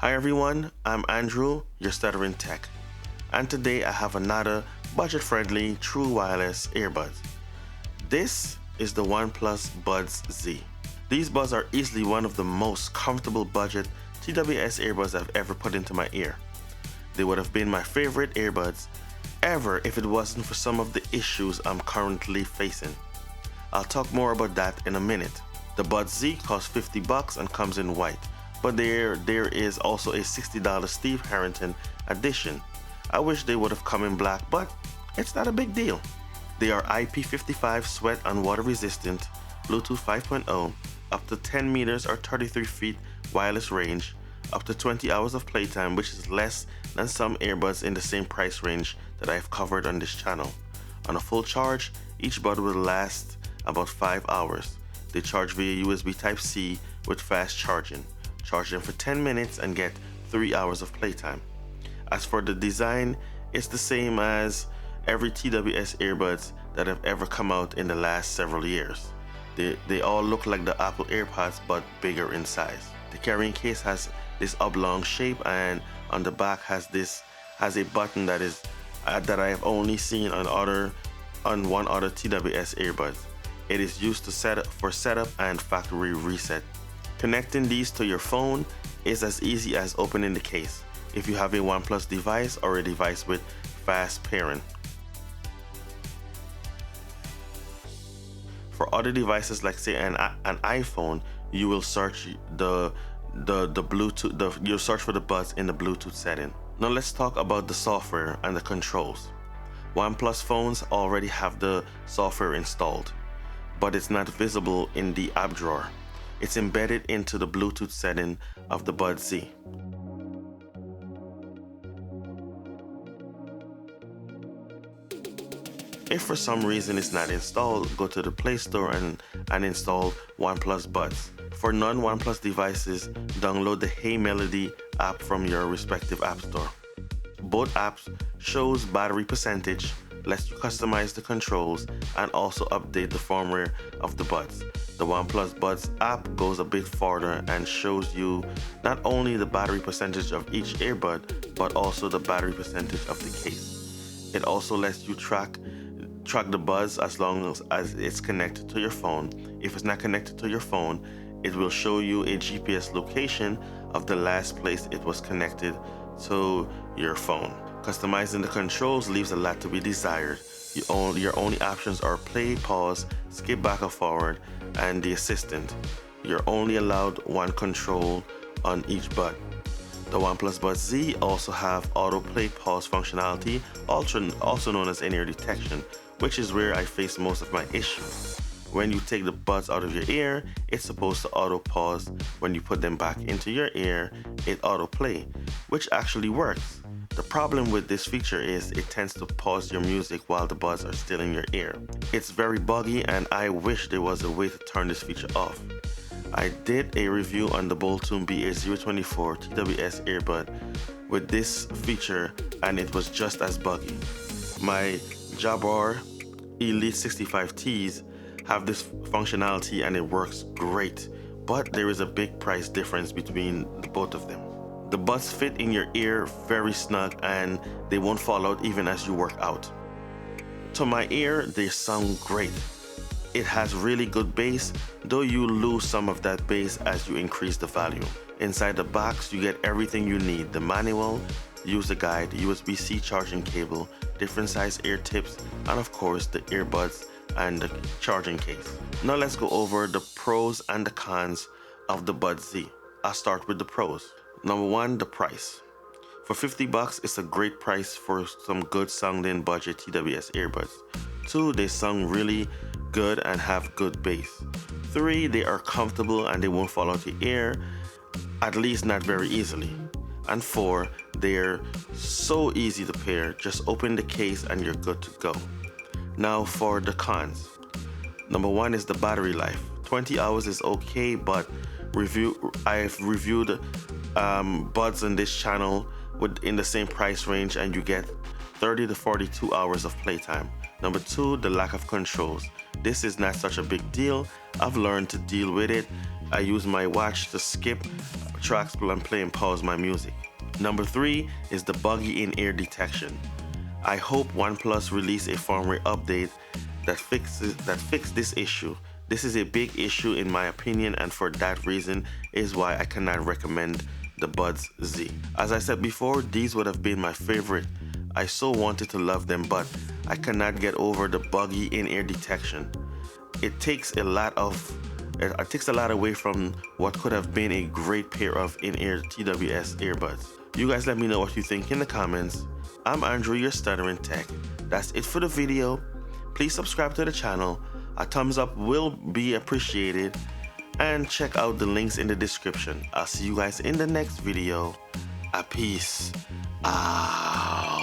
Hi everyone, I'm Andrew, your Stuttering Tech, and today I have another budget-friendly true wireless earbuds. This is the OnePlus Buds Z. These buds are easily one of the most comfortable budget TWS earbuds I've ever put into my ear. They would have been my favorite earbuds ever if it wasn't for some of the issues I'm currently facing. I'll talk more about that in a minute. The Buds Z costs $50 and comes in white, but there is also a $60 Steve Harrington edition. I wish they would have come in black, but it's not a big deal. They are IP55 sweat and water resistant, Bluetooth 5.0, up to 10 meters or 33 feet wireless range, up to 20 hours of playtime, which is less than some earbuds in the same price range that I've covered on this channel. On a full charge, each bud will last about 5 hours. They charge via USB Type-C with fast charging. Charge them for 10 minutes and get 3 hours of playtime. As for the design, it's the same as every TWS earbuds that have ever come out in the last several years. They all look like the Apple AirPods but bigger in size. The carrying case has this oblong shape, and on the back has a button that I have only seen on one other TWS earbuds. It is used to setup and factory reset. Connecting these to your phone is as easy as opening the case if you have a OnePlus device or a device with fast pairing. For other devices like say an iPhone, you will search the Bluetooth. You'll search for the buds in the Bluetooth setting. Now let's talk about the software and the controls. OnePlus phones already have the software installed, but it's not visible in the app drawer. It's embedded into the Bluetooth setting of the Buds Z. If for some reason it's not installed, go to the Play Store and install OnePlus Buds. For non-OnePlus devices, download the Hey Melody app from your respective app store. Both apps shows battery percentage, lets you customize the controls, and also update the firmware of the buds. The OnePlus Buds app goes a bit further and shows you not only the battery percentage of each earbud, but also the battery percentage of the case. It also lets you track the buds as long as it's connected to your phone. If it's not connected to your phone, it will show you a GPS location of the last place it was connected to your phone. Customizing the controls leaves a lot to be desired. Your only options are play, pause, skip back or forward, and the assistant. You're only allowed one control on each bud. The OnePlus Buds Z also have auto play pause functionality, also known as in-ear detection, which is where I face most of my issues. When you take the buds out of your ear, it's supposed to auto pause. When you put them back into your ear, it auto play, which actually works. The problem with this feature is it tends to pause your music while the buds are still in your ear. It's very buggy, and I wish there was a way to turn this feature off. I did a review on the Boltune BH024 TWS earbud with this feature, and it was just as buggy. My Jabra Elite 65Ts have this functionality and it works great, but there is a big price difference between the both of them. The buds fit in your ear very snug and they won't fall out even as you work out. To my ear, they sound great. It has really good bass, though you lose some of that bass as you increase the volume. Inside the box, you get everything you need: the manual, user guide, USB-C charging cable, different size ear tips, and of course the earbuds and the charging case. Now let's go over the pros and the cons of the Buds Z. I'll start with the pros. Number one, the price. For $50, it's a great price for some good sounding budget TWS earbuds. 2, they sound really good and have good bass. 3, they are comfortable and they won't fall out your ear, at least not very easily. And 4, they're so easy to pair. Just open the case and you're good to go. Now for the cons. Number 1 is the battery life. 20 hours is okay, but I've reviewed buds on this channel in the same price range, and you get 30 to 42 hours of playtime. Number 2, the lack of controls. This is not such a big deal. I've learned to deal with it. I use my watch to skip tracks and play and pause my music. Number 3 is the buggy in-ear detection. I hope OnePlus release a firmware update that fix this issue. This is a big issue in my opinion, and for that reason is why I cannot recommend the Buds Z. As I said before, these would have been my favorite. I so wanted to love them, but I cannot get over the buggy in-ear detection. It takes a lot away from what could have been a great pair of in-ear TWS earbuds. You guys let me know what you think in the comments. I'm Andrew, your Stuttering Tech. That's it for the video. Please subscribe to the channel. A thumbs up will be appreciated. And check out the links in the description. I'll see you guys in the next video. A peace out.